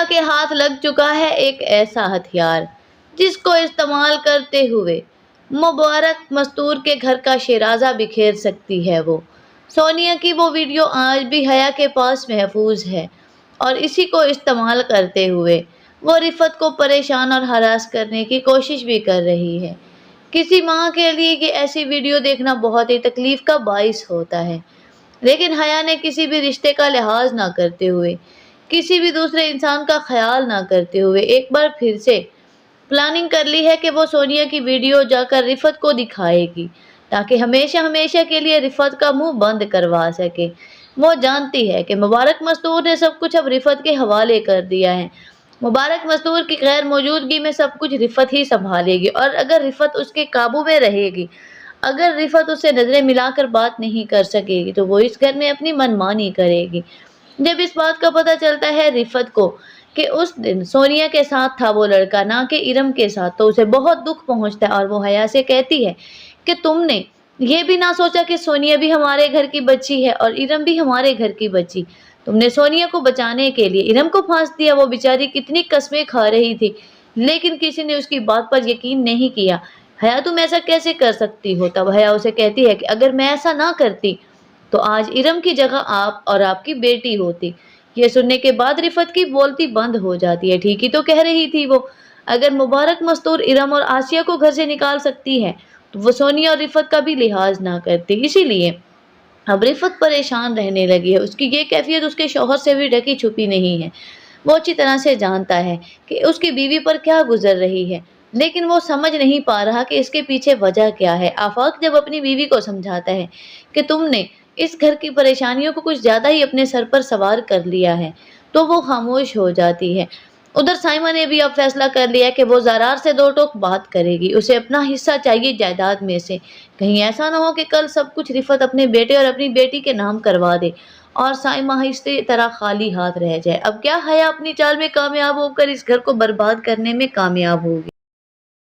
کے ہاتھ لگ چکا ہے ایک ایسا ہتھیار جس کو استعمال کرتے ہوئے مبارک مستور کے گھر کا شیرازہ بکھیر سکتی ہے وہ۔ سونیا کی وہ ویڈیو آج بھی حیا کے پاس محفوظ ہے اور اسی کو استعمال کرتے ہوئے وہ رفعت کو پریشان اور ہراس کرنے کی کوشش بھی کر رہی ہے۔ کسی ماں کے لیے یہ ایسی ویڈیو دیکھنا بہت ہی تکلیف کا باعث ہوتا ہے، لیکن حیا نے کسی بھی رشتے کا لحاظ نہ کرتے ہوئے، کسی بھی دوسرے انسان کا خیال نہ کرتے ہوئے ایک بار پھر سے پلاننگ کر لی ہے کہ وہ سونیا کی ویڈیو جا کر رفعت کو دکھائے گی تاکہ ہمیشہ ہمیشہ کے لیے رفعت کا منہ بند کروا سکے۔ وہ جانتی ہے کہ مبارک مستور نے سب کچھ اب رفعت کے حوالے کر دیا ہے۔ مبارک مستور کی غیر موجودگی میں سب کچھ رفعت ہی سنبھالے گی، اور اگر رفعت اس کے قابو میں رہے گی، اگر رفعت اس سے نظریں ملا کر بات نہیں کر سکے گی تو وہ اس گھر میں اپنی منمانی کرے گی۔ جب اس بات کا پتہ چلتا ہے رفعت کو کہ اس دن سونیا کے ساتھ تھا وہ لڑکا نہ کہ ارم کے ساتھ، تو اسے بہت دکھ پہنچتا ہے اور وہ حیا سے کہتی ہے کہ تم نے یہ بھی نہ سوچا کہ سونیا بھی ہمارے گھر کی بچی ہے اور ارم بھی ہمارے گھر کی بچی۔ تم نے سونیا کو بچانے کے لیے ارم کو پھانس دیا، وہ بیچاری کتنی قسمیں کھا رہی تھی لیکن کسی نے اس کی بات پر یقین نہیں کیا۔ حیا تم ایسا کیسے کر سکتی ہو؟ تب حیا اسے کہتی ہے کہ اگر میں ایسا نہ کرتی تو آج ارم کی جگہ آپ اور آپ کی بیٹی ہوتی۔ یہ سننے کے بعد رفعت کی بولتی بند ہو جاتی ہے۔ ٹھیک ہی تو کہہ رہی تھی وہ، اگر مبارک مستور ارم اور آسیہ کو گھر سے نکال سکتی ہے تو وہ سونیا اور رفعت کا بھی لحاظ نہ کرتی۔ اسی لیے اب رفعت پریشان رہنے لگی ہے۔ اس کی یہ کیفیت اس کے شوہر سے بھی ڈھکی چھپی نہیں ہے۔ وہ اچھی طرح سے جانتا ہے کہ اس کی بیوی پر کیا گزر رہی ہے، لیکن وہ سمجھ نہیں پا رہا کہ اس کے پیچھے وجہ کیا ہے۔ آفاق جب اپنی بیوی کو سمجھاتا ہے کہ تم نے اس گھر کی پریشانیوں کو کچھ زیادہ ہی اپنے سر پر سوار کر لیا ہے، تو وہ خاموش ہو جاتی ہے۔ ادھر سائمہ نے بھی اب فیصلہ کر لیا کہ وہ زرار سے دو ٹوک بات کرے گی، اسے اپنا حصہ چاہیے جائیداد میں سے۔ کہیں ایسا نہ ہو کہ کل سب کچھ رفعت اپنے بیٹے اور اپنی بیٹی کے نام کروا دے اور سائمہ اس طرح خالی ہاتھ رہ جائے۔ اب کیا حیا اپنی چال میں کامیاب ہو کر اس گھر کو برباد کرنے میں کامیاب ہوگی؟